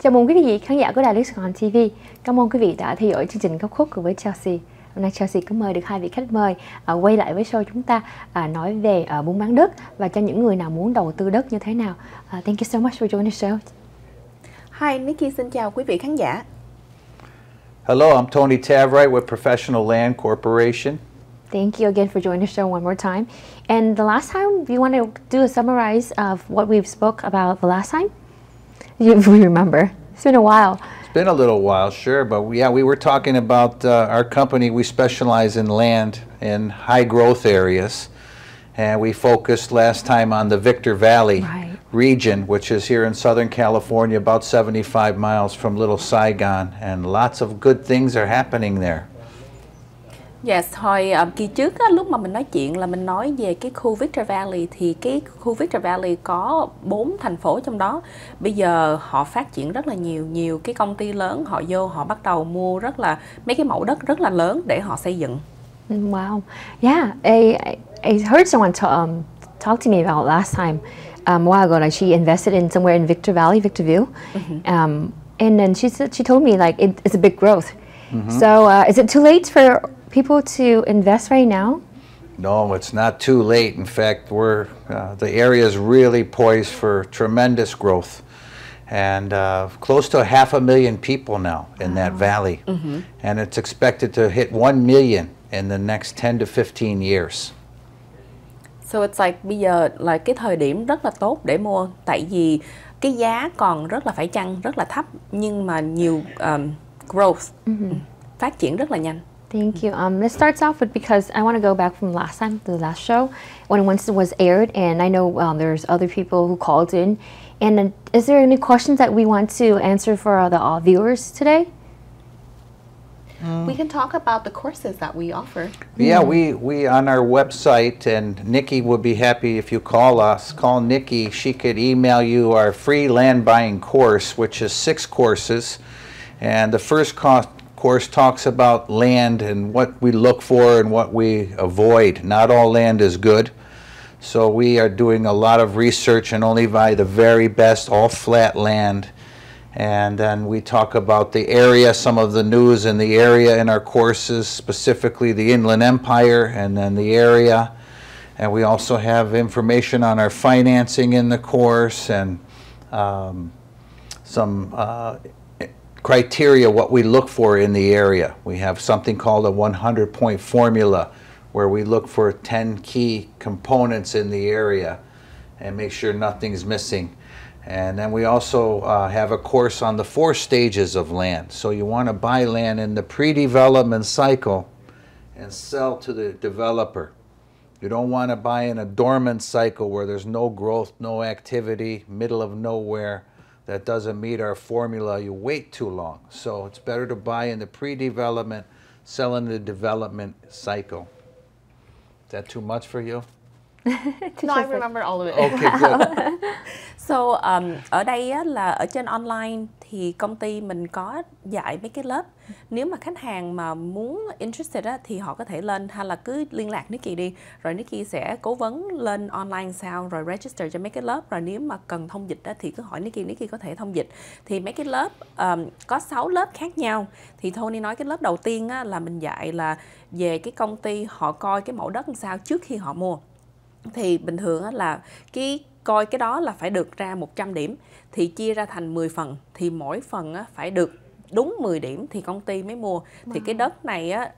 Chào mừng quý vị khán giả của đài LittleSaigon TV. Cảm ơn quý vị đã theo dõi chương trình Góc Khuất cùng với Chelsea. Hôm nay Chelsea có mời được hai vị khách mời quay lại với show chúng ta nói về buôn bán đất và cho những người nào muốn đầu tư đất như thế nào. Thank you so much for joining the show. Hi, Nikki xin chào quý vị khán giả. Hello, I'm Tony Tavright with Professional Land Corporation. Thank you again for joining the show one more time. And the last time, you want to do a summarize of what we've spoke about the last time? If we remember. It's been a while. It's been a little while, sure, but we were talking about our company. We specialize in land in high growth areas, and we focused last time on the Victor Valley region, which is here in Southern California, about 75 miles from Little Saigon, and lots of good things are happening there. Yes, hồi kỳ trước lúc mà mình nói chuyện là mình nói về cái khu Victor Valley, thì cái khu Victor Valley có 4 thành phố trong đó. Bây giờ họ phát triển rất là nhiều cái công ty lớn họ vô, họ bắt đầu mua rất là mấy cái mẫu đất rất là lớn để họ xây dựng. Wow, yeah, I heard someone talk to me about last time a while ago. Like she invested in somewhere in Victor Valley, Victorville, and then she told me like it's a big growth. So is it too late for people to invest right now? No, it's not too late. In fact, the area is really poised for tremendous growth, and close to 500,000 people now in that valley, and it's expected to hit 1 million in the next 10 to 15 years. So it's like bây giờ là cái thời điểm rất là tốt để mua, tại vì cái giá còn rất là phải chăng, rất là thấp, nhưng mà nhiều growth, phát triển rất là nhanh. Thank you. Let's start off with, because I want to go back from last time, the last show, when once it was aired, and I know there's other people who called in. And is there any questions that we want to answer for the viewers today? We can talk about the courses that we offer. Yeah, we on our website, and Nikki would be happy if you call us. Call Nikki. She could email you our free land buying course, which is 6 courses. And the first course talks about land and what we look for and what we avoid. Not all land is good. So we are doing a lot of research and only buy the very best, all flat land. And then we talk about the area, some of the news in the area in our courses, specifically the Inland Empire and then the area. And we also have information on our financing in the course, and some criteria, what we look for in the area. We have something called a 100-point formula, where we look for 10 key components in the area and make sure nothing's missing. And then we also have a course on the 4 stages of land. So you want to buy land in the pre-development cycle and sell to the developer. You don't want to buy in a dormant cycle where there's no growth, no activity, middle of nowhere. That doesn't meet our formula. You wait too long. So it's better to buy in the pre-development, sell in the development cycle. Is that too much for you? No, I remember all of it. Okay, good. So, ở đây á, là ở trên online thì công ty mình có dạy mấy cái lớp. Nếu mà khách hàng mà muốn interested á, thì họ có thể lên, hay là cứ liên lạc Nikki đi, rồi Nikki sẽ cố vấn lên online sao, rồi register cho mấy cái lớp. Rồi nếu mà cần thông dịch á, thì cứ hỏi Nikki có thể thông dịch. Thì mấy cái lớp có 6 lớp khác nhau. Thì Tony nói cái lớp đầu tiên á, là mình dạy là về cái công ty họ coi cái mẫu đất làm sao trước khi họ mua. Thì bình thường á, là coi cái đó là phải được ra 100 điểm, thì chia ra thành 10 phần, thì mỗi phần á, phải được đúng 10 điểm thì công ty mới mua. Thì cái đất này á,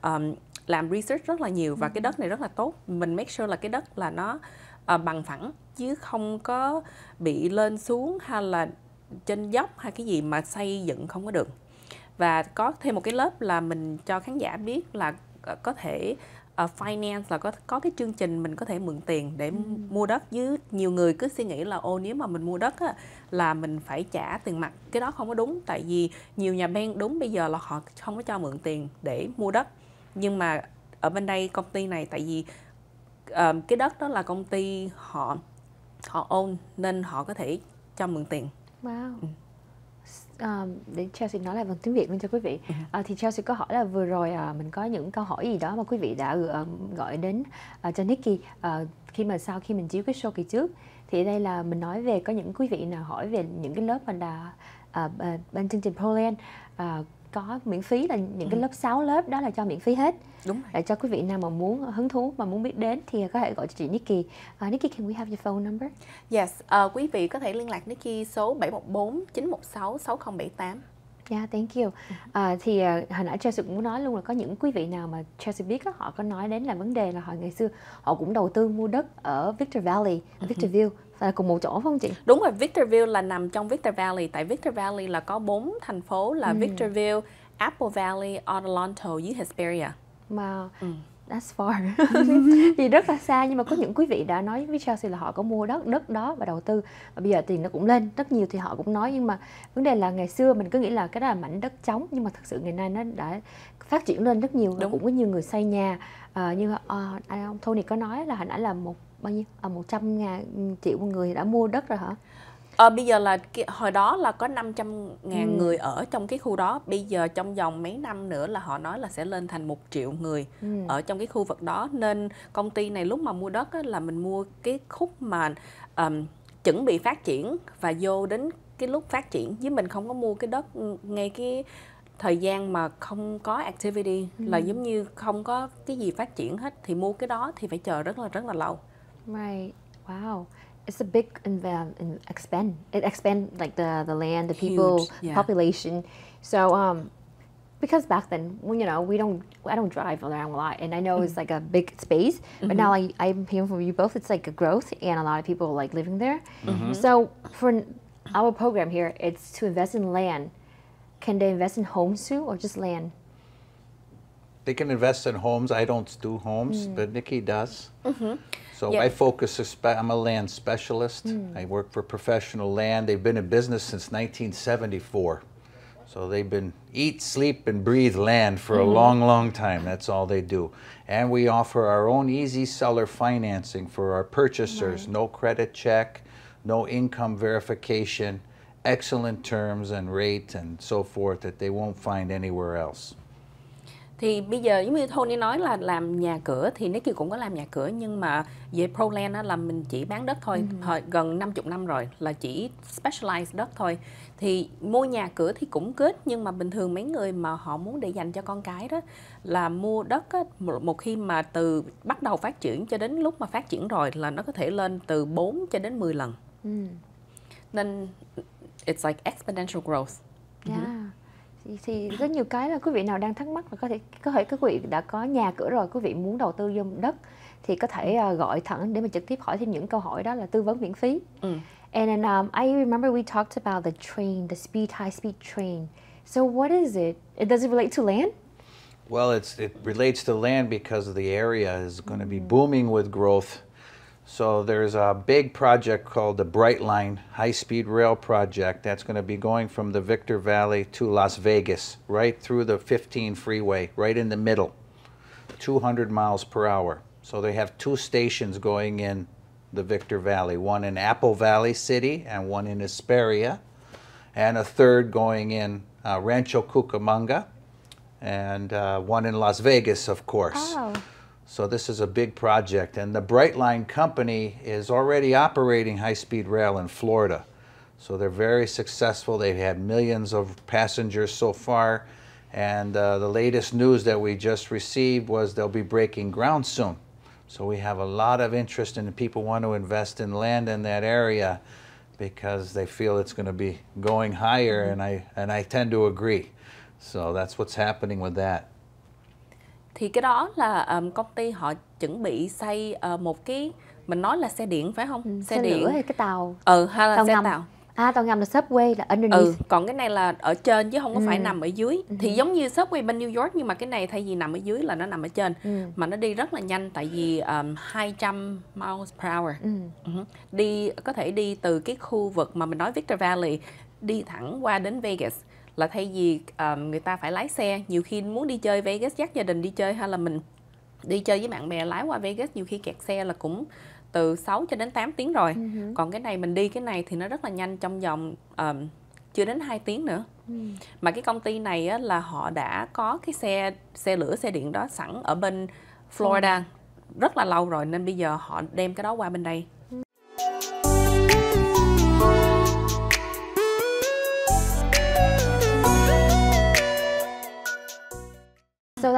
làm research rất là nhiều, và cái đất này rất là tốt. Mình make sure là cái đất là nó bằng phẳng, chứ không có bị lên xuống hay là trên dốc hay cái gì mà xây dựng không có được. Và có thêm một cái lớp là mình cho khán giả biết là có thể finance, là có cái chương trình mình có thể mượn tiền để mua đất. Với nhiều người cứ suy nghĩ là nếu mà mình mua đất á, là mình phải trả tiền mặt. Cái đó không có đúng, tại vì nhiều nhà bank đúng bây giờ là họ không có cho mượn tiền để mua đất. Nhưng mà ở bên đây công ty này, tại vì cái đất đó là công ty họ own, nên họ có thể cho mượn tiền. Wow. Để Chelsea nói lại bằng tiếng Việt luôn cho quý vị. Thì Chelsea có hỏi là vừa rồi mình có những câu hỏi gì đó mà quý vị đã gọi đến cho Nikki sau khi mình chiếu cái show kỳ trước. Thì đây là mình nói về có những quý vị nào hỏi về những cái lớp mà bên chương trình ProLand có miễn phí là những cái lớp 6 lớp đó là cho miễn phí hết. Đúng rồi. Để cho quý vị nào mà muốn hứng thú mà muốn biết đến thì có thể gọi cho chị Nikki. Nikki, can we have your phone number? Yes, quý vị có thể liên lạc Nikki số 714 916 6078. Yeah, thank you. Thì hồi nãy Chelsea cũng muốn nói luôn là có những quý vị nào mà Chelsea biết đó, họ có nói đến là vấn đề là họ ngày xưa họ cũng đầu tư mua đất ở Victor Valley, Victorville, là cùng một chỗ phải không chị? Đúng rồi, Victorville là nằm trong Victor Valley. Tại Victor Valley là có 4 thành phố là Victorville, Apple Valley, Adelanto với Hesperia. Wow, that's far. Thì rất là xa, nhưng mà có những quý vị đã nói với Chelsea là họ có mua đất đó và đầu tư, và bây giờ tiền nó cũng lên rất nhiều thì họ cũng nói. Nhưng mà vấn đề là ngày xưa mình cứ nghĩ là cái đó là mảnh đất trống, nhưng mà thật sự ngày nay nó đã phát triển lên rất nhiều. Cũng có nhiều người xây nhà. Như ông Tony có nói là hồi nãy là bao nhiêu 100.000 triệu người đã mua đất rồi hả? Bây giờ là hồi đó là có 500.000 người ở trong cái khu đó. Bây giờ trong vòng mấy năm nữa là họ nói là sẽ lên thành 1 triệu người ở trong cái khu vực đó. Nên công ty này lúc mà mua đất á, là mình mua cái khúc mà chuẩn bị phát triển và vô đến cái lúc phát triển. Với mình không có mua cái đất ngay cái thời gian mà không có activity, là giống như không có cái gì phát triển hết, thì mua cái đó thì phải chờ rất là lâu. Right. Wow. It's a big expand. It expands like the land, the people, Huge, yeah. population. So because back then, when, I don't drive around a lot, and I know it's like a big space. But now I'm hearing from you both, it's like a growth, and a lot of people like living there. So for our program here, it's to invest in land. Can they invest in homes too, or just land? They can invest in homes. I don't do homes, but Nikki does. So I focus, I'm a land specialist. I work for professional land. They've been in business since 1974. So they've been eat, sleep, and breathe land for a long time. That's all they do. And we offer our own easy seller financing for our purchasers. No credit check, no income verification, excellent terms and rate and so forth that they won't find anywhere else. Thì bây giờ giống như Tony nói là làm nhà cửa, thì Nikki cũng có làm nhà cửa, nhưng mà về ProLand là mình chỉ bán đất thôi. Gần 50 năm rồi là chỉ specialize đất thôi. Thì mua nhà cửa thì cũng kết, nhưng mà bình thường mấy người mà họ muốn để dành cho con cái đó là mua đất á, một khi mà từ bắt đầu phát triển cho đến lúc mà phát triển rồi là nó có thể lên từ 4 cho đến 10 lần. Nên it's like exponential growth. Yeah. Thì rất nhiều cái là quý vị nào đang thắc mắc là có thể các quý vị đã có nhà cửa rồi, quý vị muốn đầu tư vô đất thì có thể gọi thẳng để mà trực tiếp hỏi thêm những câu hỏi, đó là tư vấn miễn phí. And then I remember we talked about the train, the high speed train. So what is it? Does it relate to land? Well, it relates to land because the area is going to be booming with growth. So there's a big project called the Brightline High-Speed Rail Project that's going to be going from the Victor Valley to Las Vegas, right through the 15 freeway, right in the middle, 200 miles per hour. So they have 2 stations going in the Victor Valley, one in Apple Valley City and one in Hesperia, and a third going in Rancho Cucamonga, and one in Las Vegas, of course. Oh. So this is a big project, and the Brightline company is already operating high-speed rail in Florida. So they're very successful. They've had millions of passengers so far, and the latest news that we just received was they'll be breaking ground soon. So we have a lot of interest, and people want to invest in land in that area because they feel it's going to be going higher, and I tend to agree. So that's what's happening with that. Thì cái đó là công ty họ chuẩn bị xây một cái, mình nói là xe điện phải không? Xe lửa hay cái tàu? Hay là tàu xe ngầm. tàu. Tàu ngầm là subway, là underneath. Còn cái này là ở trên chứ không có phải nằm ở dưới. Thì giống như subway bên New York, nhưng mà cái này thay vì nằm ở dưới là nó nằm ở trên. Mà nó đi rất là nhanh, tại vì 200 miles per hour. Có thể đi từ cái khu vực mà mình nói Victor Valley, đi thẳng qua đến Vegas. Là thay vì người ta phải lái xe, nhiều khi muốn đi chơi Vegas, dắt gia đình đi chơi, hay là mình đi chơi với bạn bè lái qua Vegas, nhiều khi kẹt xe là cũng từ 6 cho đến 8 tiếng rồi. Còn cái này mình đi cái này thì nó rất là nhanh, trong vòng chưa đến 2 tiếng nữa. Mà cái công ty này á, là họ đã có cái xe lửa, xe điện đó sẵn ở bên Florida rất là lâu rồi, nên bây giờ họ đem cái đó qua bên đây.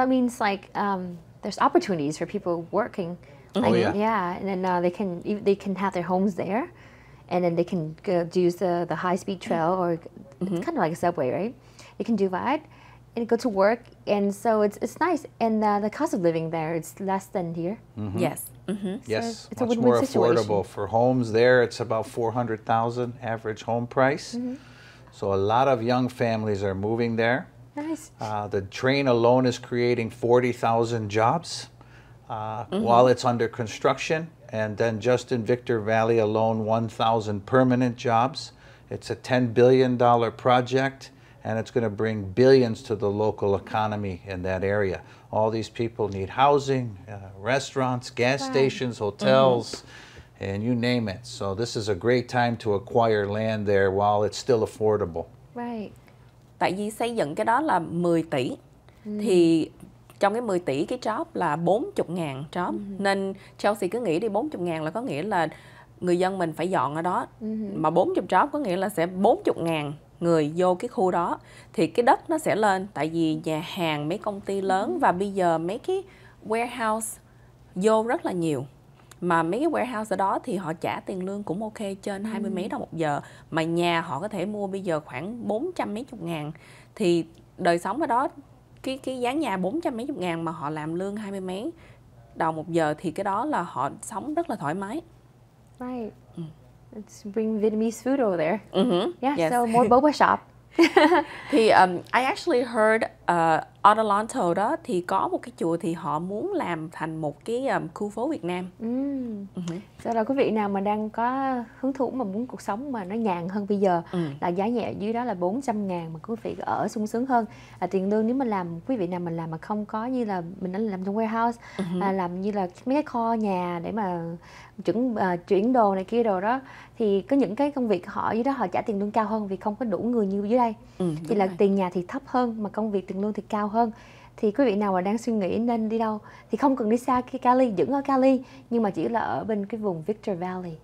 that means like there's opportunities for people working. Like, yeah, and then they can have their homes there, and then they can use the high-speed trail, or it's kind of like a subway, right? They can do that and go to work, and so it's nice. And the cost of living there, it's less than here. Yes. Yes, So it's a much win-win more situation. affordable. For homes there, it's about $400,000 average home price. So a lot of young families are moving there. Nice. The train alone is creating 40,000 jobs while it's under construction. And then just in Victor Valley alone, 1,000 permanent jobs. It's a $10 billion project, and it's going to bring billions to the local economy in that area. All these people need housing, restaurants, gas stations, hotels, and you name it. So this is a great time to acquire land there while it's still affordable. Right. Tại vì xây dựng cái đó là 10 tỷ. Thì trong cái 10 tỷ cái job là 40.000 job. Nên Chelsea cứ nghĩ đi 40.000 là có nghĩa là người dân mình phải dọn ở đó. Mà 40 job có nghĩa là sẽ 40.000 người vô cái khu đó. Thì cái đất nó sẽ lên. Tại vì nhà hàng, mấy công ty lớn và bây giờ mấy cái warehouse vô rất là nhiều. Mà mấy cái warehouse ở đó thì họ trả tiền lương cũng ok, trên 20 mấy đồng một giờ. Mà nhà họ có thể mua bây giờ khoảng 400 mấy chục ngàn. Thì đời sống ở đó, cái giá nhà 400 mấy chục ngàn mà họ làm lương 20 mấy đồng một giờ, thì cái đó là họ sống rất là thoải mái. Right. Let's bring Vietnamese food over there. Yeah, Yes. so more boba shop. Thì I actually heard Adelanto đó thì có một cái chùa thì họ muốn làm thành một cái khu phố Việt Nam. Sau đó quý vị nào mà đang có hứng thú mà muốn cuộc sống mà nó nhàn hơn bây giờ, là giá nhẹ ở dưới đó là 400.000 mà quý vị ở sung sướng hơn. Tiền lương nếu mà làm, quý vị nào mình làm mà không có như là mình đã làm trong warehouse, làm như là mấy cái kho nhà để mà chuyển đồ này kia đồ đó, thì có những cái công việc họ dưới đó họ trả tiền lương cao hơn vì không có đủ người như dưới đây. Thì là tiền nhà thì thấp hơn mà công việc tiền lương thì cao hơn. Thì quý vị nào mà đang suy nghĩ nên đi đâu thì không cần đi xa cái Cali, vẫn ở Cali nhưng mà chỉ là ở bên cái vùng Victor Valley.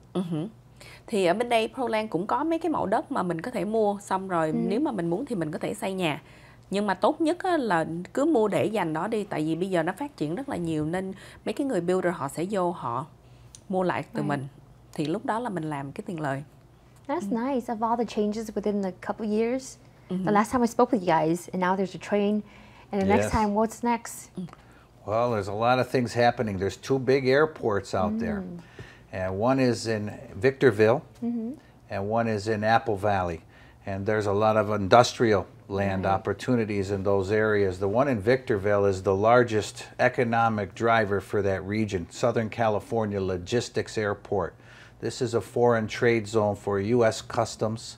Thì ở bên đây Proland cũng có mấy cái mẫu đất mà mình có thể mua, xong rồi nếu mà mình muốn thì mình có thể xây nhà. Nhưng mà tốt nhất là cứ mua để dành đó đi, tại vì bây giờ nó phát triển rất là nhiều nên mấy cái người builder họ sẽ vô họ mua lại từ mình. Thì lúc đó là mình làm cái tiền lời. That's nice. Of all the changes within the couple years, the last time I spoke with you guys, and now there's a train, and the next time, what's next? Well, there's a lot of things happening. There's two big airports out there. And one is in Victorville, and one is in Apple Valley. And there's a lot of industrial land opportunities in those areas. The one in Victorville is the largest economic driver for that region, Southern California Logistics Airport. This is a foreign trade zone for U.S. Customs,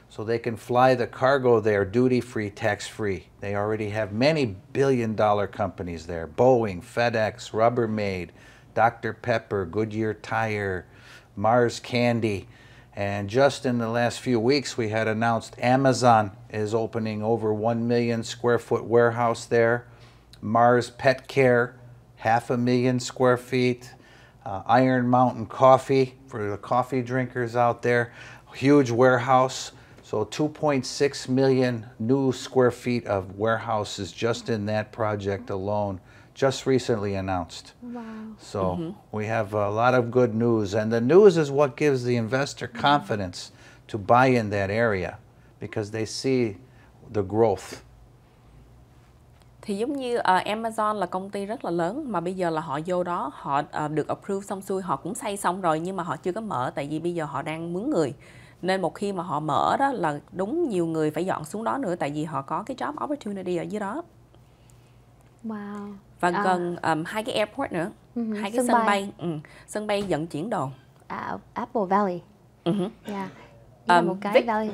so they can fly the cargo there duty-free, tax-free. They already have many billion-dollar companies there: Boeing, FedEx, Rubbermaid, Dr. Pepper, Goodyear Tire, Mars Candy. And just in the last few weeks, we had announced Amazon is opening over 1 million square foot warehouse there. Mars Pet Care, 500,000 square feet. Iron Mountain Coffee, for the coffee drinkers out there, huge warehouse. So 2.6 million new square feet of warehouses just in that project alone, just recently announced. Wow. So we have a lot of good news, and the news is what gives the investor confidence to buy in that area because they see the growth. Thì giống như Amazon là công ty rất là lớn mà bây giờ là họ vô đó, họ được approve xong xuôi, họ cũng xây xong rồi nhưng mà họ chưa có mở, tại vì bây giờ họ đang mướn người. Nên một khi mà họ mở đó là đúng nhiều người phải dọn xuống đó nữa, tại vì họ có cái job opportunity ở dưới đó. Wow. Và gần hai cái airport nữa, hai cái sân bay. Sân bay vận chuyển đồ. Apple Valley. Yeah.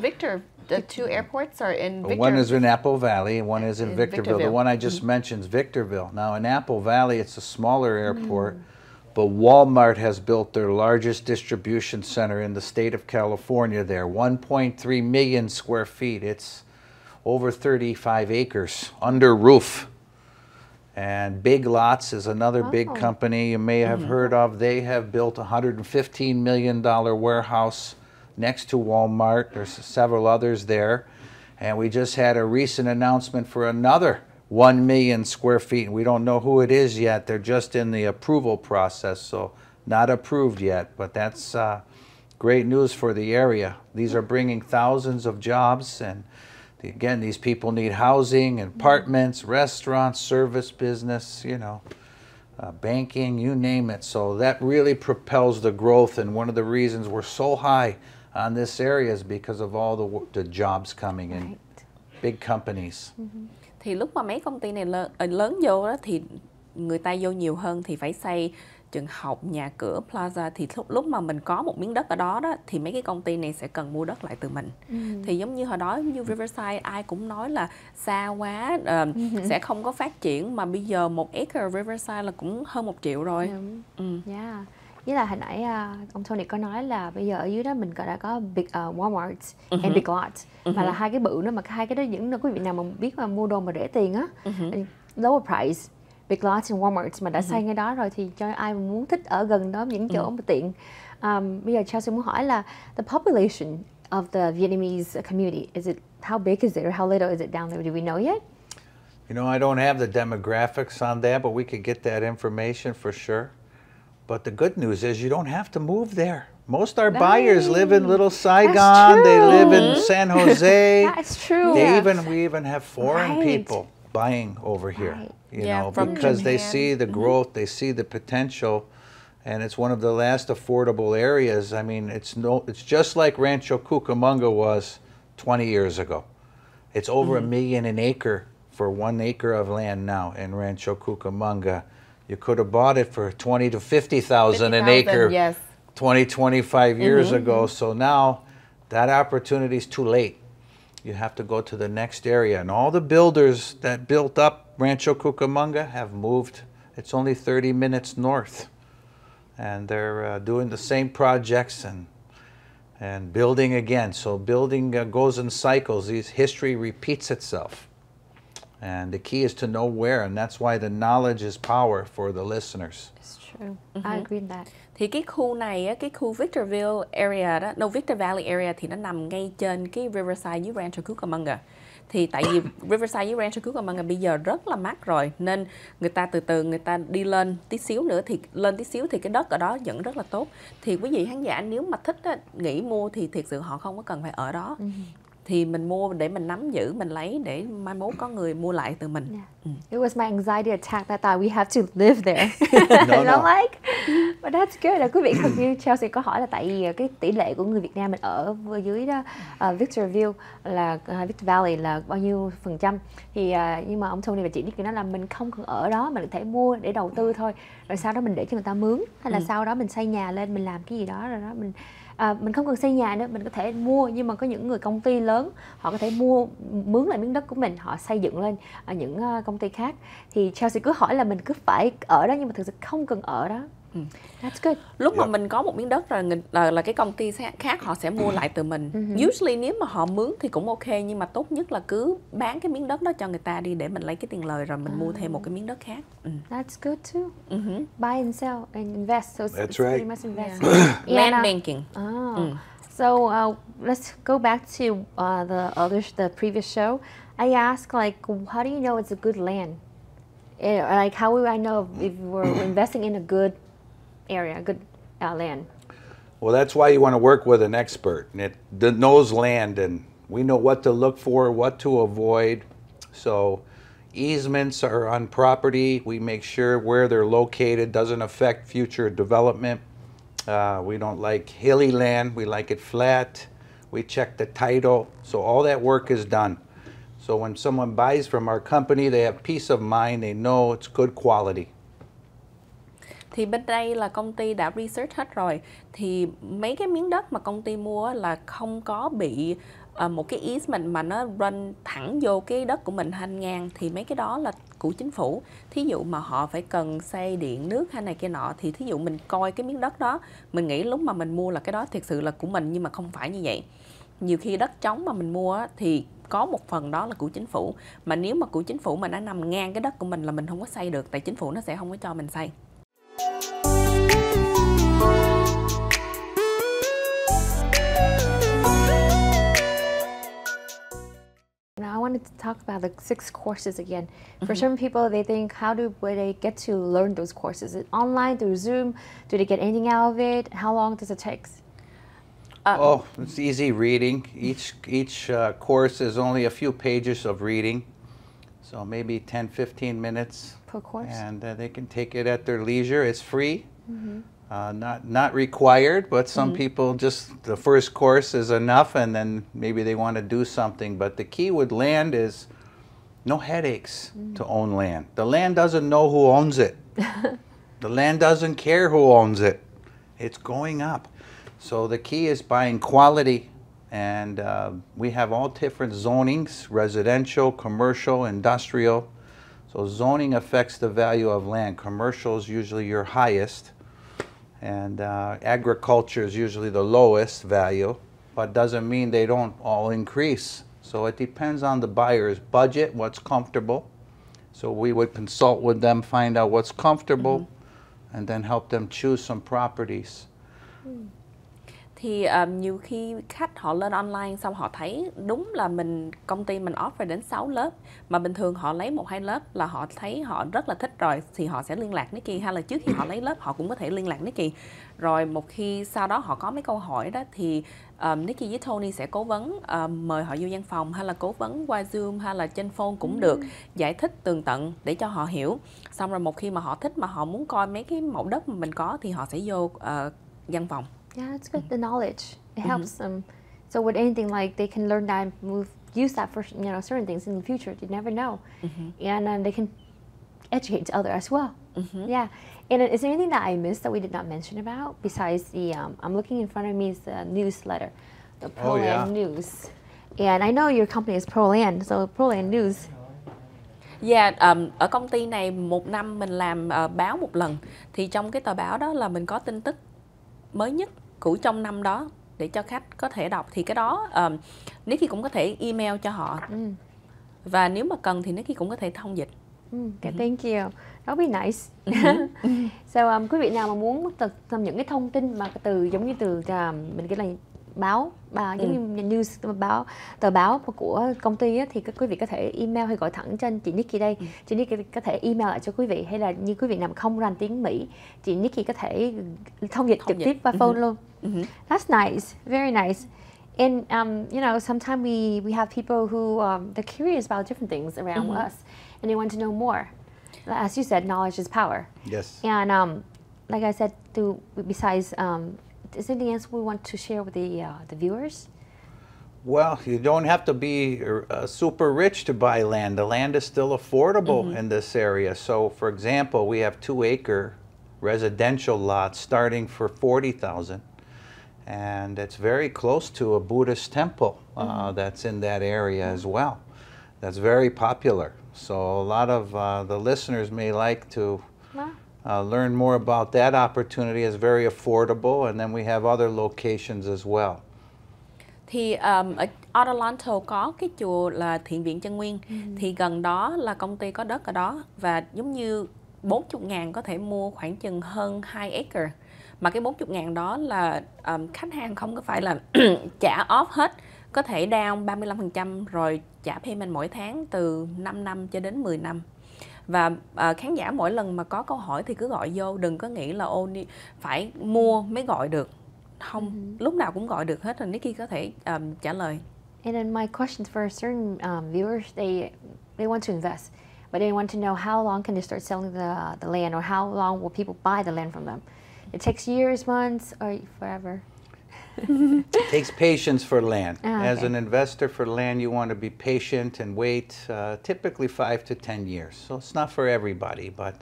Victor, the two airports are in Victor. One is in Apple Valley and one is in Victorville. The one I just mentioned is Victorville. Now in Apple Valley, it's a smaller airport, but Walmart has built their largest distribution center in the state of California there, 1.3 million square feet. It's over 35 acres under roof. And Big Lots is another big company you may have heard of. They have built a $115 million warehouse next to Walmart. There's several others there. And we just had a recent announcement for another 1 million square feet. We don't know who it is yet. They're just in the approval process, so not approved yet, but that's great news for the area. These are bringing thousands of jobs, and again, these people need housing, apartments, restaurants, service business, you know, banking, you name it. So that really propels the growth, and one of the reasons we're so high on this area is because of all the jobs coming in, big companies. Thì lúc mà mấy công ty này lớn vô đó thì người ta vô nhiều hơn thì phải xây trường học, nhà cửa, plaza. Thì lúc mà mình có một miếng đất ở đó đó thì mấy cái công ty này sẽ cần mua đất lại từ mình. Thì giống như hồi đó như Riverside ai cũng nói là xa quá, sẽ không có phát triển, mà bây giờ 1 acre Riverside là cũng hơn 1 triệu rồi. Yeah. Với là hồi nãy ông Tony có nói là bây giờ ở dưới đó mình đã có big Walmart and Big Lot, mà là hai cái bự đó, mà hai cái đó những quý vị nào mà biết mà mua đồ mà rẻ tiền á, lower price, Big Lot and Walmart mà đã xây ngay đó rồi, thì cho ai mà muốn thích ở gần đó những chỗ mà tiện. Bây giờ Chelsea muốn hỏi là the population of the Vietnamese community, how big is it or how little is it down there? Do we know yet? You know, I don't have the demographics on that, but we could get that information for sure. But the good news is you don't have to move there. Most of our buyers live in Little Saigon. They live in San Jose. That's true. We even have foreign people buying over here. You know, because they see the growth, they see the potential, and it's one of the last affordable areas. I mean, it's just like Rancho Cucamonga was 20 years ago. It's over $1 million an acre for 1 acre of land now in Rancho Cucamonga. You could have bought it for 20 to 50,000 an acre 20, 25 years ago. So now that opportunity is too late. You have to go to the next area. And all the builders that built up Rancho Cucamonga have moved. It's only 30 minutes north. And they're doing the same projects and building again. So building goes in cycles. History repeats itself. And the key is to know where, and that's why the knowledge is power for the listeners. It's true. I agree with that. Thì cái khu này, cái khu Victorville area đó, Victor Valley area thì nó nằm ngay trên cái Riverside với Rancho Cucamonga. Thì tại vì Riverside với Rancho Cucamonga bây giờ rất là mắc rồi, nên người ta từ từ người ta đi lên tí xíu nữa, thì lên tí xíu thì cái đất ở đó vẫn rất là tốt. Thì quý vị khán giả nếu mà thích nghĩ mua thì thiệt sự họ không có cần phải ở đó. Thì mình mua để mình nắm giữ, mình lấy để mai mốt có người mua lại từ mình. It was my anxiety attack that I thought we have to live there. No. Like, but that's good. Quý vị, thật như Chelsea có hỏi là tại vì cái tỷ lệ của người Việt Nam mình ở dưới đó Victorville là Victor Valley là bao nhiêu %. Thì nhưng mà ông Tony và chị Nick nói là mình không cần ở đó, mình có thể mua để đầu tư thôi. Rồi sau đó mình để cho người ta mướn, hay là sau đó mình xây nhà lên, mình làm cái gì đó rồi đó mình không cần xây nhà nữa, mình có thể mua, nhưng mà có những người công ty lớn họ có thể mướn lại miếng đất của mình, họ xây dựng lên ở những công ty khác. Thì Chelsea cứ hỏi là mình cứ phải ở đó, nhưng mà thực sự không cần ở đó. That's good. Lúc mà mình có một miếng đất rồi là cái công ty khác họ sẽ mua lại từ mình. Usually nếu mà họ mướn thì cũng ok, nhưng mà tốt nhất là cứ bán cái miếng đất đó cho người ta đi để mình lấy cái tiền lời rồi mình mua thêm một cái miếng đất khác. That's good too. Buy and sell and invest. So That's right. You must invest. Land banking. So let's go back to the previous show. I asked like, how do you know it's a good land? Like, how will I know if we're investing in a good area, good land? Well, that's why you want to work with an expert that knows land, and we know what to look for, what to avoid. So easements are on property. We make sure where they're located doesn't affect future development. We don't like hilly land. We like it flat. We check the title. So all that work is done. So when someone buys from our company, they have peace of mind. They know it's good quality. Thì bên đây là công ty đã research hết rồi. Thì mấy cái miếng đất mà công ty mua là không có bị một cái easement mà nó run thẳng vô cái đất của mình hành ngang. Thì mấy cái đó là của chính phủ. Thí dụ mà họ phải cần xây điện nước hay này kia nọ, thì thí dụ mình coi cái miếng đất đó, mình nghĩ lúc mà mình mua là cái đó thực sự là của mình, nhưng mà không phải như vậy. Nhiều khi đất trống mà mình mua thì có một phần đó là của chính phủ. Mà nếu mà của chính phủ mà nó nằm ngang cái đất của mình là mình không có xây được, tại chính phủ nó sẽ không có cho mình xây. Now I want to talk about the 6 courses again. For some people, they think, how do they get to learn those courses? Is it online, through Zoom? Do they get anything out of it? How long does it take? Oh, it's easy reading. Each course is only a few pages of reading, so maybe 10-15 minutes per course, and they can take it at their leisure. It's free, not required, but some people just the first course is enough, and then maybe they want to do something. But the key with land is no headaches to own land. The land doesn't know who owns it. The land doesn't care who owns it. It's going up. So the key is buying quality, and we have all different zonings: residential, commercial, industrial. So zoning affects the value of land. Commercial is usually your highest, and agriculture is usually the lowest value, but doesn't mean they don't all increase. So it depends on the buyer's budget, what's comfortable. So we would consult with them, find out what's comfortable, and then help them choose some properties. Thì nhiều khi khách họ lên online xong họ thấy đúng là công ty mình offer đến 6 lớp, mà bình thường họ lấy 1-2 lớp là họ thấy họ rất là thích rồi thì họ sẽ liên lạc Nikki, hay là trước khi họ lấy lớp họ cũng có thể liên lạc Nikki. Rồi một khi sau đó họ có mấy câu hỏi đó thì Nikki với Tony sẽ cố vấn, mời họ vô văn phòng, hay là cố vấn qua Zoom hay là trên phone cũng được, giải thích tường tận để cho họ hiểu. Xong rồi một khi mà họ thích, mà họ muốn coi mấy cái mẫu đất mà mình có thì họ sẽ vô văn phòng. Yeah, it's good, the knowledge. It helps them. So with anything, like, they can learn that and use that for, certain things in the future. You never know. And they can educate others as well. Yeah. And is there anything that I missed that we did not mention about besides the, I'm looking in front of me, is the newsletter, the Pro-Land News. And I know your company is Pro-Land, so Pro-Land News. Yeah, ở công ty này 1 năm mình làm báo 1 lần. Thì trong cái tờ báo đó là mình có tin tức mới nhất của trong năm đó để cho khách có thể đọc. Thì cái đó Nikki cũng có thể email cho họ. Và nếu mà cần thì Nikki cũng có thể thông dịch. Okay, thank you. That'll be nice. So quý vị nào mà muốn những cái thông tin mà giống như từ mình cái là báo, giống như news, tờ báo của công ty á, thì các quý vị có thể email hay gọi thẳng cho chị Nikki đây. Chị Nikki có thể email lại cho quý vị, hay là như quý vị nào mà không rành tiếng Mỹ, chị Nikki có thể thông dịch trực tiếp qua phone luôn. That's nice, very nice. And sometimes we have people who they're curious about different things around us, and they want to know more. As you said, knowledge is power. Yes. And like I said, besides, is there anything else we want to share with the viewers? Well, you don't have to be super rich to buy land. The land is still affordable in this area. So, for example, we have 2-acre residential lots starting for $40,000, and it's very close to a Buddhist temple that's in that area as well. That's very popular. So a lot of the listeners may like to learn more about that opportunity. It's very affordable, and then we have other locations as well. Thì ở Orlando có cái chùa là Thiện viện Chân Nguyên, thì gần đó là công ty có đất ở đó, và giống như 40.000 có thể mua khoảng chừng hơn 2 acre. Mà cái 40.000 đó là khách hàng không có phải là trả off hết, có thể down 35% rồi trả payment mỗi tháng từ 5 năm cho đến 10 năm. Và khán giả mỗi lần mà có câu hỏi thì cứ gọi vô, đừng có nghĩ là phải mua mới gọi được. Không, lúc nào cũng gọi được hết, rồi Nikki có thể trả lời. And then my questions for certain viewers, they want to invest, but they want to know how long can they start selling the land, or how long will people buy the land from them? It takes years, months, or forever? It takes patience for land. Okay. As an investor for land, you want to be patient and wait typically 5 to 10 years. So it's not for everybody, but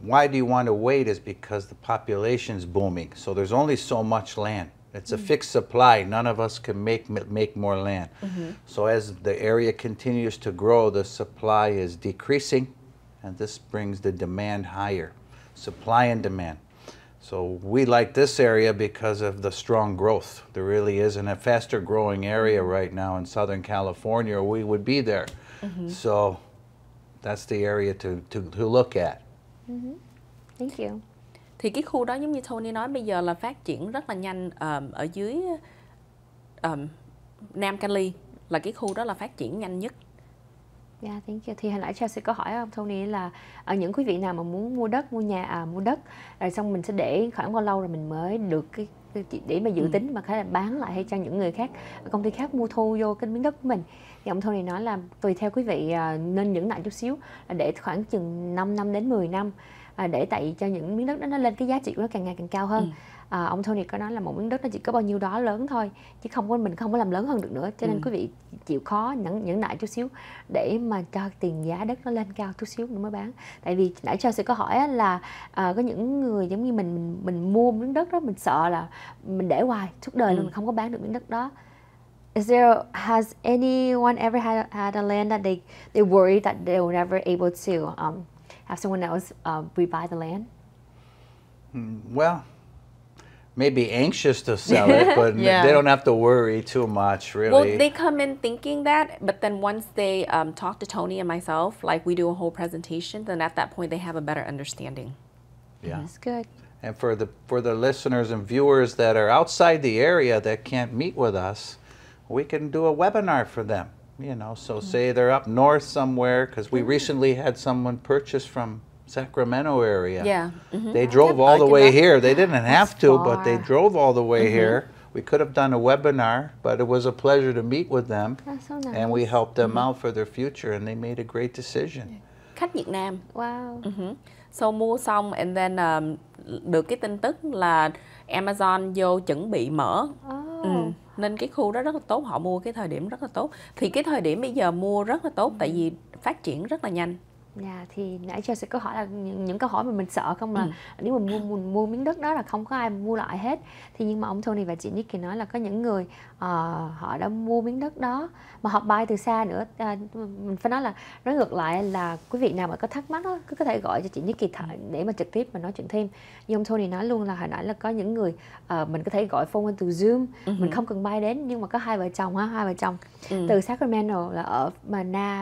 why do you want to wait is because the population is booming. So there's only so much land. It's a fixed supply. None of us can make more land. So as the area continues to grow, the supply is decreasing, and this brings the demand higher. Supply and demand. So we like this area because of the strong growth. There really isn't a faster growing area right now in Southern California, or we would be there. So that's the area to look at. Thank you. Thì cái khu đó giống như Tony nói, bây giờ là phát triển rất là nhanh ở dưới Nam Cali. là cái khu đó là phát triển nhanh nhất. Yeah, thank you. Thì hồi nãy Chelsea có hỏi ông Tony là ở những quý vị nào mà muốn mua đất, mua nhà, mua đất, rồi xong mình sẽ để khoảng bao lâu rồi mình mới được cái để mà dự tính mà khá là bán lại hay cho những người khác, công ty khác mua thu vô cái miếng đất của mình. Thì ông Tony nói là tùy theo quý vị nên nhẫn nại chút xíu, là để khoảng chừng 5 năm đến 10 năm để tại cho những miếng đất đó nó lên cái giá trị của nó càng ngày càng cao hơn. Ông Tony có nói là một miếng đất nó chỉ có bao nhiêu đó lớn thôi, chứ mình không có làm lớn hơn được nữa, cho nên quý vị chịu khó nhẫn nại chút xíu để mà cho tiền giá đất nó lên cao chút xíu nữa mới bán. Tại vì nãy Chelsea có hỏi là có những người giống như mình mua miếng đất đó, mình sợ là mình để hoài suốt đời luôn, mình không có bán được miếng đất đó. Has anyone ever had a land that they worry that they were never able to have someone else rebuy the land? Well, maybe anxious to sell it, but they don't have to worry too much, really. Well, they come in thinking that, but then once they talk to Tony and myself, like we do a whole presentation, then at that point they have a better understanding. Yeah, that's good. And for the listeners and viewers that are outside the area that can't meet with us, we can do a webinar for them. You know, so say they're up north somewhere, because we recently had someone purchase from Sacramento area. Yeah. They drove all the way here. They didn't have to, but they drove all the way here. We could have done a webinar, but it was a pleasure to meet with them. That's so nice. And we helped them out for their future, and they made a great decision. Khách Việt Nam. Wow. So mua xong and then được cái tin tức là Amazon vô chuẩn bị mở. Nên cái khu đó rất là tốt, họ mua cái thời điểm rất là tốt. Thì cái thời điểm bây giờ mua rất là tốt tại vì phát triển rất là nhanh. Dạ, thì nãy Chelsea có hỏi là những câu hỏi mà mình sợ không, là nếu mà mua miếng đất đó là không có ai mua lại hết. Thì nhưng mà ông Tony và chị Nikki nói là có những người họ đã mua miếng đất đó mà họ buy từ xa nữa. Mình phải nói là nói ngược lại là quý vị nào mà có thắc mắc đó, cứ có thể gọi cho chị Nikki để mà trực tiếp mà nói chuyện thêm. Như ông Tony nói luôn là hồi nãy là có những người mình có thể gọi phone từ Zoom, mình không cần buy đến, nhưng mà có hai vợ chồng từ Sacramento là ở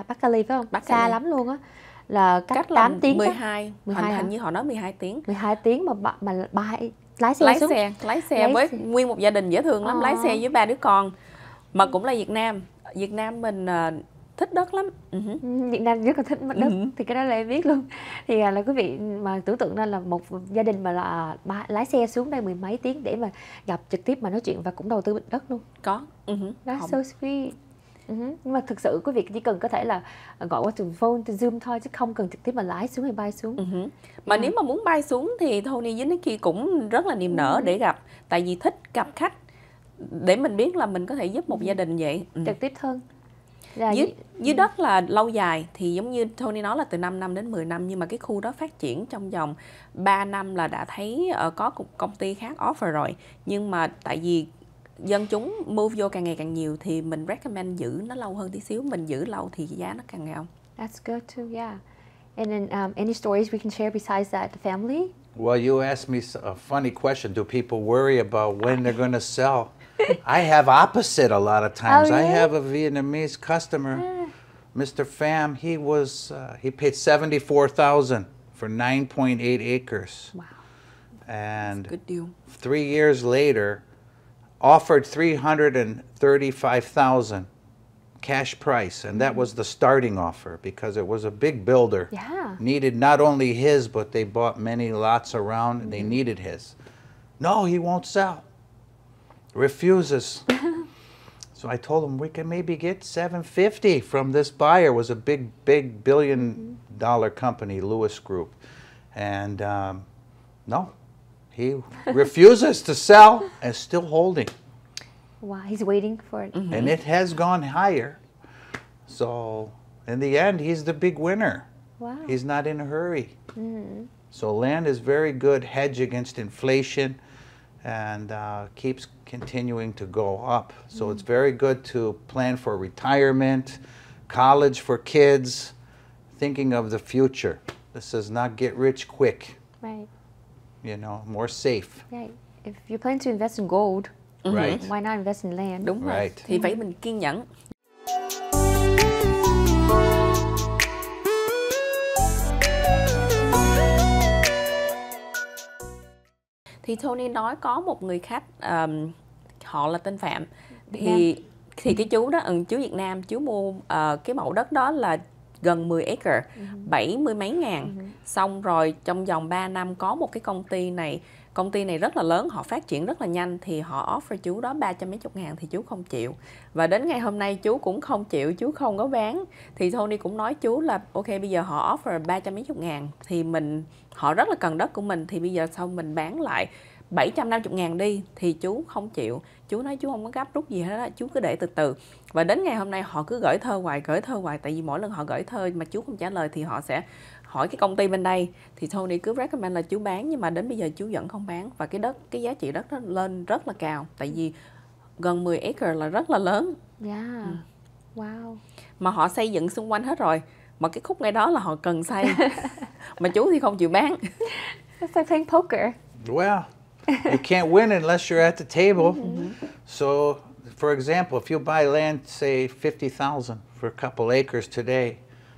Bắc Cali phải không? Xa lắm luôn á. Là cách 8 tiếng 12 hình như họ nói 12 tiếng. 12 tiếng mà lái xe với nguyên một gia đình dễ thương lắm, lái xe với 3 đứa con. Mà cũng là Việt Nam. Việt Nam mình thích đất lắm. Việt Nam rất là thích đất, thì cái đó là em biết luôn. Thì là quý vị mà tưởng tượng ra là một gia đình mà là lái xe xuống đây 10 mấy tiếng để mà gặp trực tiếp mà nói chuyện và cũng đầu tư đất luôn. Có. That's so sweet. Nhưng mà thực sự quý vị chỉ cần có thể là gọi qua từ phone, từ Zoom thôi, chứ không cần trực tiếp mà lái xuống hay bay xuống. Mà nếu mà muốn bay xuống thì Tony với Nikki cũng rất là niềm nở để gặp. Tại vì thích gặp khách, để mình biết là mình có thể giúp một gia đình vậy. Trực tiếp hơn. Dưới đất là lâu dài, thì giống như Tony nói là từ 5 năm đến 10 năm. Nhưng mà cái khu đó phát triển trong vòng 3 năm là đã thấy có công ty khác offer rồi. Nhưng mà tại vì dân chúng move vô càng ngày càng nhiều thì mình recommend giữ nó lâu hơn tí xíu. Mình giữ lâu thì giá nó càng cao. That's good too, yeah. And then any stories we can share besides that, the family? Well, you asked me a funny question. Do people worry about when they're going to sell? I have opposite a lot of times. I have a Vietnamese customer, Mr. Pham. He paid $74,000 for 9.8 acres. Wow. And good deal. 3 years later, offered $335,000 cash price, and that was the starting offer because it was a big builder. Needed not only his, but they bought many lots around and they needed his. No, he won't sell. Refuses. So I told him we can maybe get $750 from this buyer. It was a big billion-dollar company, Lewis Group, and no. He refuses to sell and still holding. Wow, he's waiting for it. And it has gone higher. So in the end, he's the big winner. Wow. He's not in a hurry. So land is very good hedge against inflation and keeps continuing to go up. So it's very good to plan for retirement, college for kids, thinking of the future. This does not get rich quick. Right. You know, more safe. Right. If you plan to invest in gold, right, why not invest in land? Đúng rồi. Right. Thì phải mình kiên nhẫn. Thì Tony nói có một người khách, họ là tên Phạm. Thì Thì cái chú đó, chú Việt Nam, chú mua cái mẫu đất đó là gần 10 acre, 70 mấy ngàn. Xong rồi trong vòng 3 năm có một cái công ty này rất là lớn, họ phát triển rất là nhanh, thì họ offer chú đó 300 mấy chục ngàn thì chú không chịu. Và đến ngày hôm nay chú cũng không chịu, chú không có bán. Thì Tony cũng nói chú là ok, bây giờ họ offer 300 mấy chục ngàn thì họ rất là cần đất của mình, thì bây giờ sau mình bán lại 750 ngàn đi, thì chú không chịu. Chú nói chú không có gấp rút gì hết á, chú cứ để từ từ. Và đến ngày hôm nay họ cứ gửi thơ hoài, tại vì mỗi lần họ gửi thơ mà chú không trả lời thì họ sẽ hỏi cái công ty bên đây, thì Tony cứ recommend là chú bán, nhưng mà đến bây giờ chú vẫn không bán. Và cái giá trị đất đó lên rất là cao, tại vì gần 10 acre là rất là lớn. Wow. Mà họ xây dựng xung quanh hết rồi, mà cái khúc ngay đó là họ cần xây. Mà chú thì không chịu bán. It's like playing poker. Well, you can't win unless you're at the table. So, for example, if you buy land, say 50,000 for a couple acres today,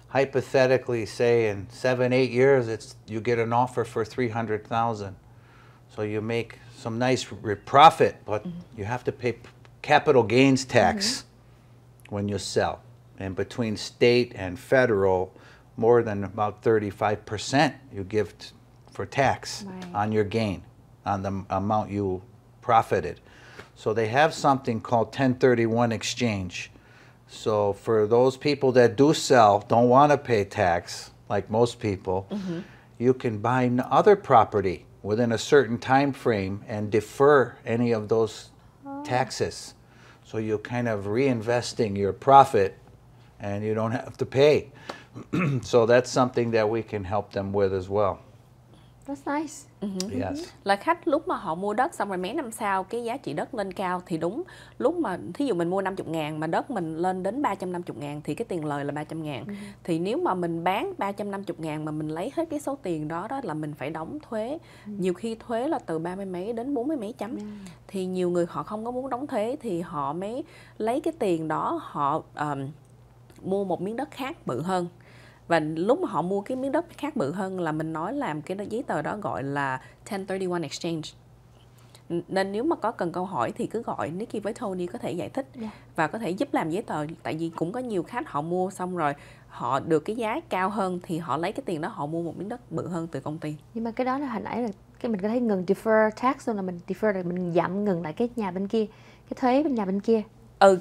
hypothetically, say in 7-8 years, you get an offer for 300,000. So you make some nice profit, but you have to pay capital gains tax when you sell. And between state and federal, more than about 35% you give for tax on your gain, on the amount you profited. So they have something called 1031 exchange. So for those people that do sell, don't want to pay tax, like most people, you can buy other property within a certain time frame and defer any of those taxes. So you're kind of reinvesting your profit and you don't have to pay. So that's something that we can help them with as well. That's nice. Yes. Là khách lúc mà họ mua đất xong rồi mấy năm sau cái giá trị đất lên cao, thì đúng lúc mà thí dụ mình mua 50 ngàn mà đất mình lên đến 350 ngàn thì cái tiền lời là 300 ngàn. Thì nếu mà mình bán 350 ngàn mà mình lấy hết cái số tiền đó là mình phải đóng thuế. Nhiều khi thuế là từ 30 mấy đến 40 mấy chấm. Thì nhiều người họ không có muốn đóng thuế thì họ mới lấy cái tiền đó họ mua một miếng đất khác bự hơn. Và lúc mà họ mua cái miếng đất khác bự hơn là mình nói làm cái giấy tờ đó gọi là 1031 exchange. Nên nếu mà có cần câu hỏi thì cứ gọi Nikki với Tony có thể giải thích và có thể giúp làm giấy tờ. Tại vì cũng có nhiều khách họ mua xong rồi họ được cái giá cao hơn thì họ lấy cái tiền đó họ mua một miếng đất bự hơn từ công ty. Nhưng mà cái đó là hồi nãy là cái mình có thể ngừng defer tax, rồi là mình defer rồi mình giảm ngừng lại cái nhà bên kia, cái thuế bên nhà bên kia.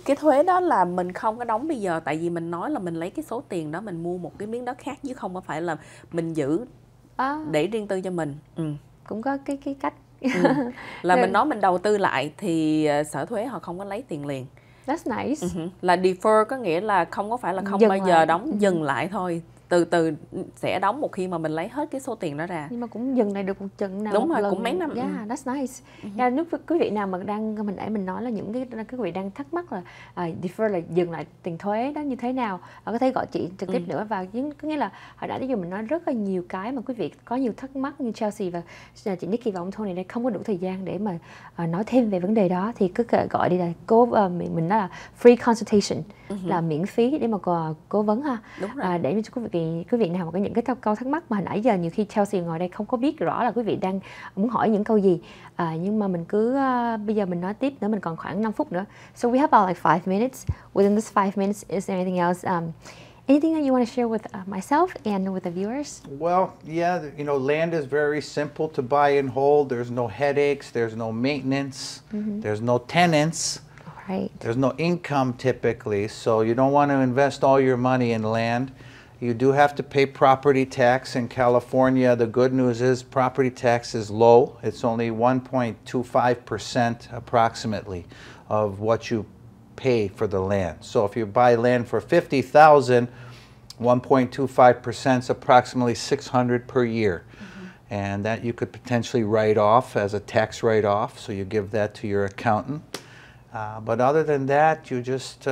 Cái thuế đó là mình không có đóng bây giờ, tại vì mình nói là mình lấy cái số tiền đó mình mua một cái miếng đất khác, chứ không phải là mình giữ để riêng tư cho mình. Cũng có cái cách là mình nói mình đầu tư lại thì sở thuế họ không có lấy tiền liền. That's nice. Là defer có nghĩa là không có phải là không bao giờ đóng, dừng lại thôi. Từ từ sẽ đóng một khi mà mình lấy hết cái số tiền đó ra. Nhưng mà cũng dừng lại được một chừng nào. Đúng rồi, cũng mấy năm. Yeah, that's nice. Nếu quý vị nào mà mình nãy mình nói là những cái quý vị đang thắc mắc là defer là dừng lại tiền thuế đó như thế nào, có thể gọi chị trực tiếp nữa. Và có nghĩa là hồi nãy giờ mình nói rất là nhiều cái mà quý vị có nhiều thắc mắc như Chelsea và chị Nikki và ông Tony đây không có đủ thời gian để mà nói thêm về vấn đề đó, thì cứ gọi đi là mình nói là free consultation, là miễn phí để mà cố vấn ha. Đúng rồi. Để cho quý vị nào mà có những cái câu thắc mắc mà hồi nãy giờ nhiều khi Chelsea ngồi đây không có biết rõ là quý vị đang muốn hỏi những câu gì, nhưng mà mình cứ bây giờ mình nói tiếp nữa, mình còn khoảng 5 phút nữa. So we have about like 5 minutes. Within this 5 minutes, is there anything else? Anything that you want to share with myself and with the viewers? Well, yeah, land is very simple to buy and hold. There's no headaches. There's no maintenance. There's no tenants. Right. There's no income typically, so you don't want to invest all your money in land. You do have to pay property tax in California. The good news is property tax is low. It's only 1.25% approximately of what you pay for the land. So if you buy land for $50,000, 1.25% is approximately $600 per year. And that you could potentially write off as a tax write-off, so you give that to your accountant. But other than that, you just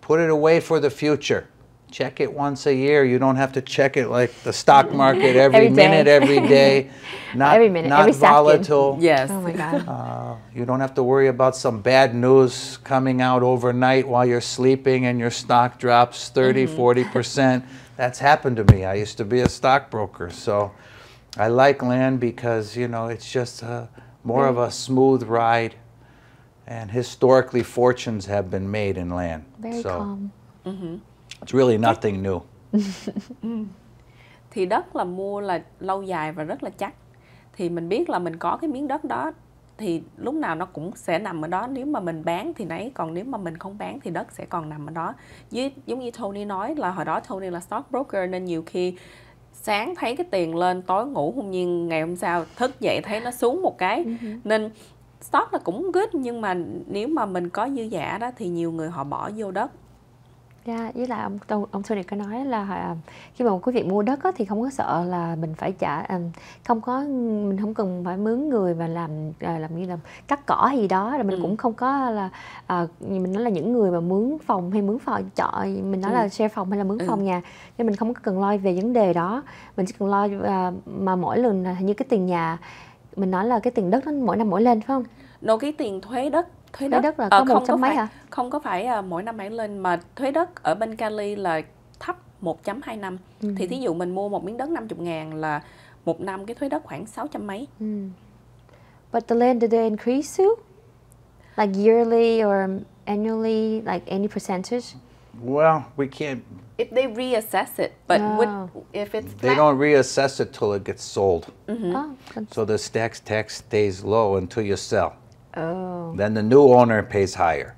put it away for the future. Check it once a year. You don't have to check it like the stock market every minute, every day. Not every minute, not every volatile. second. Yes. Oh my God. You don't have to worry about some bad news coming out overnight while you're sleeping and your stock drops 30, 40%. That's happened to me. I used to be a stockbroker. So I like land because, it's just more of a smooth ride. And historically, fortunes have been made in land. Very calm. It's really nothing new. Thì đất là mua là lâu dài và rất là chắc. Thì mình biết là mình có cái miếng đất đó thì lúc nào nó cũng sẽ nằm ở đó. Nếu mà mình bán thì nấy, còn nếu mà mình không bán thì đất sẽ còn nằm ở đó. Giống như Tony nói là hồi đó Tony là stockbroker, nên nhiều khi sáng thấy cái tiền lên, tối ngủ không nhiên, ngày hôm sau thức dậy thấy nó xuống một cái. Nên stock là cũng good, nhưng mà nếu mà mình có dư giả đó thì nhiều người họ bỏ vô đất. Với lại ông Tony có nói là khi mà quý vị mua đất á, thì không có sợ là mình phải trả, mình không cần phải mướn người và làm như là cắt cỏ hay gì đó, rồi mình cũng không có là mình nói là những người mà mướn phòng hay mướn phòng trọ, mình nói là share phòng hay là mướn phòng nhà, nên mình không có cần lo về vấn đề đó. Mình chỉ cần lo mà mỗi lần là như cái tiền nhà, mình nói là cái tiền đất nó mỗi năm mỗi lên phải không? Đâu, cái tiền thuế đất là có 100 mấy hả? Không có phải mỗi năm hãy lên, mà thuế đất ở bên Cali là thấp 1.25. Thì thí dụ mình mua một miếng đất 50.000 là một năm cái thuế đất khoảng 600 mấy. But the land, did they increase too? Like yearly or annually, like any percentage? Well, we can't. If they reassess it, but if it's They flat, don't reassess it till it gets sold. Oh, So the tax stays low until you sell. oh. Then the new owner pays higher.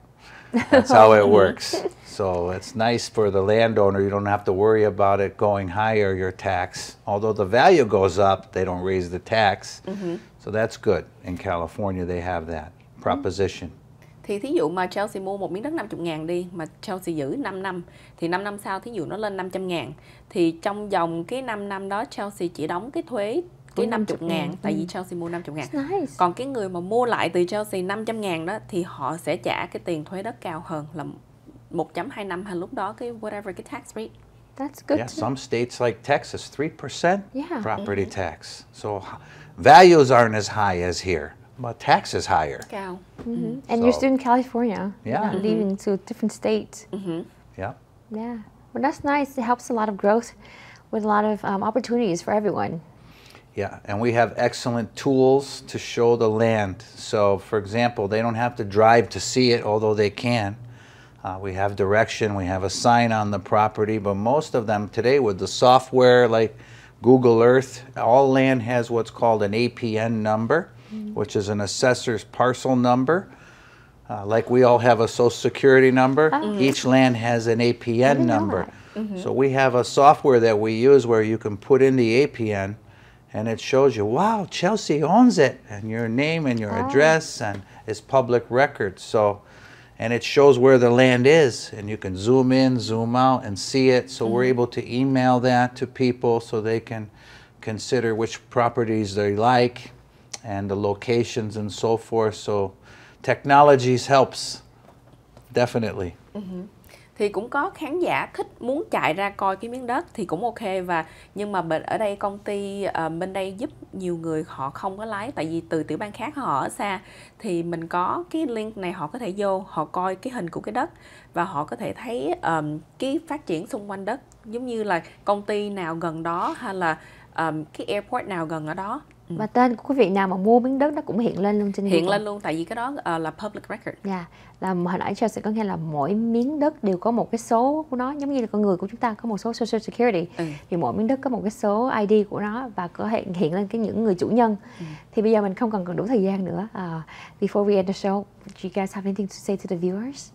That's how it works. So it's nice for the landowner. You don't have to worry about it going higher, your tax. Although the value goes up, they don't raise the tax. So that's good. In California, they have that proposition. thì thí dụ mà Chelsea mua một miếng đất 50.000 đi, mà Chelsea giữ 5 năm, thì 5 năm sau thí dụ nó lên 500.000, thì trong vòng cái 5 năm đó Chelsea chỉ đóng cái thuế cái 50.000, tại vì Chelsea mua 50.000. Nice. Còn cái người mà mua lại từ Chelsea 500.000 đó thì họ sẽ trả cái tiền thuế đất cao hơn là 1.25 hay lúc đó cái whatever cái tax rate. That's good. Yeah, some states like Texas, 3% Yeah. property tax. So values aren't as high as here, but tax is higher. Cao. And you're still in California. Yeah. You're not leaving to different states. Yeah. Yeah. But that's nice. It helps a lot of growth with a lot of opportunities for everyone. Yeah, and we have excellent tools to show the land. So, for example, they don't have to drive to see it, although they can. We have direction, we have a sign on the property, but most of them today with the software like Google Earth, all land has what's called an APN number, which is an assessor's parcel number. Like we all have a social security number, each land has an APN number. So we have a software that we use where you can put in the APN and it shows you, wow, Chelsea owns it, and your name and your address, and it's public record. So, and it shows where the land is, and you can zoom in, zoom out, and see it. So we're able to email that to people so they can consider which properties they like and the locations and so forth. So technology helps, definitely. Thì cũng có khán giả thích muốn chạy ra coi cái miếng đất thì cũng ok, và nhưng mà ở đây công ty bên đây giúp nhiều người họ không có lái, tại vì từ tiểu bang khác họ ở xa, thì mình có cái link này, họ có thể vô họ coi cái hình của cái đất và họ có thể thấy cái phát triển xung quanh đất, giống như là công ty nào gần đó hay là cái airport nào gần ở đó. Và tên của quý vị nào mà mua miếng đất nó cũng hiện lên luôn trên Hiện Google. lên luôn, tại vì cái đó là public record. Dạ, là hồi nãy Chelsea có nghe là mỗi miếng đất đều có một cái số của nó, giống như là con người của chúng ta có một số Social Security, thì mỗi miếng đất có một cái số ID của nó và có hiện lên những người chủ nhân. Thì bây giờ mình không cần đủ thời gian nữa. Before we end the show, do you guys have anything to say to the viewers?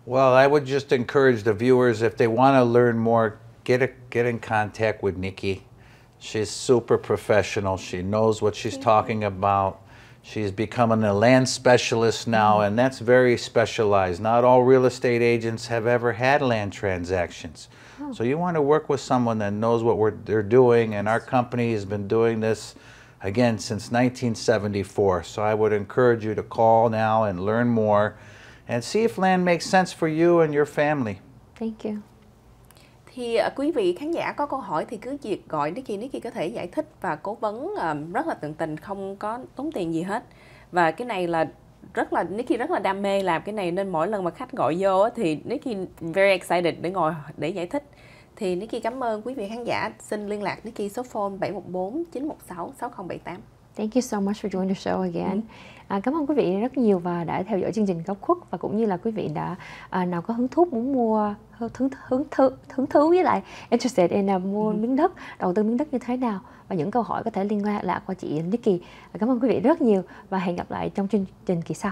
Well, I would just encourage the viewers, if they want to learn more, get in contact with Nikki. She's super professional. She knows what she's talking about. She's becoming a land specialist now, and that's very specialized. Not all real estate agents have ever had land transactions. So you want to work with someone that knows what they're doing, and our company has been doing this, again, since 1974. So I would encourage you to call now and learn more and see if land makes sense for you and your family. Thank you. Thì quý vị khán giả có câu hỏi thì cứ việc gọi Nikki có thể giải thích và cố vấn rất là tận tình, không có tốn tiền gì hết. Và cái này là Nikki rất là đam mê làm cái này, nên mỗi lần mà khách gọi vô thì Nikki very excited để ngồi để giải thích. Thì Nikki cảm ơn quý vị khán giả, xin liên lạc Nikki số phone 714 916 6078. Thank you so much for joining the show again. Cảm ơn quý vị rất nhiều và đã theo dõi chương trình Góc Khuất, và cũng như là quý vị đã nào có hứng thú muốn mua hứng thú với lại interested in mua miếng đất, đầu tư miếng đất như thế nào, và những câu hỏi có thể liên lạc qua chị Nikki. Cảm ơn quý vị rất nhiều và hẹn gặp lại trong chương trình kỳ sau.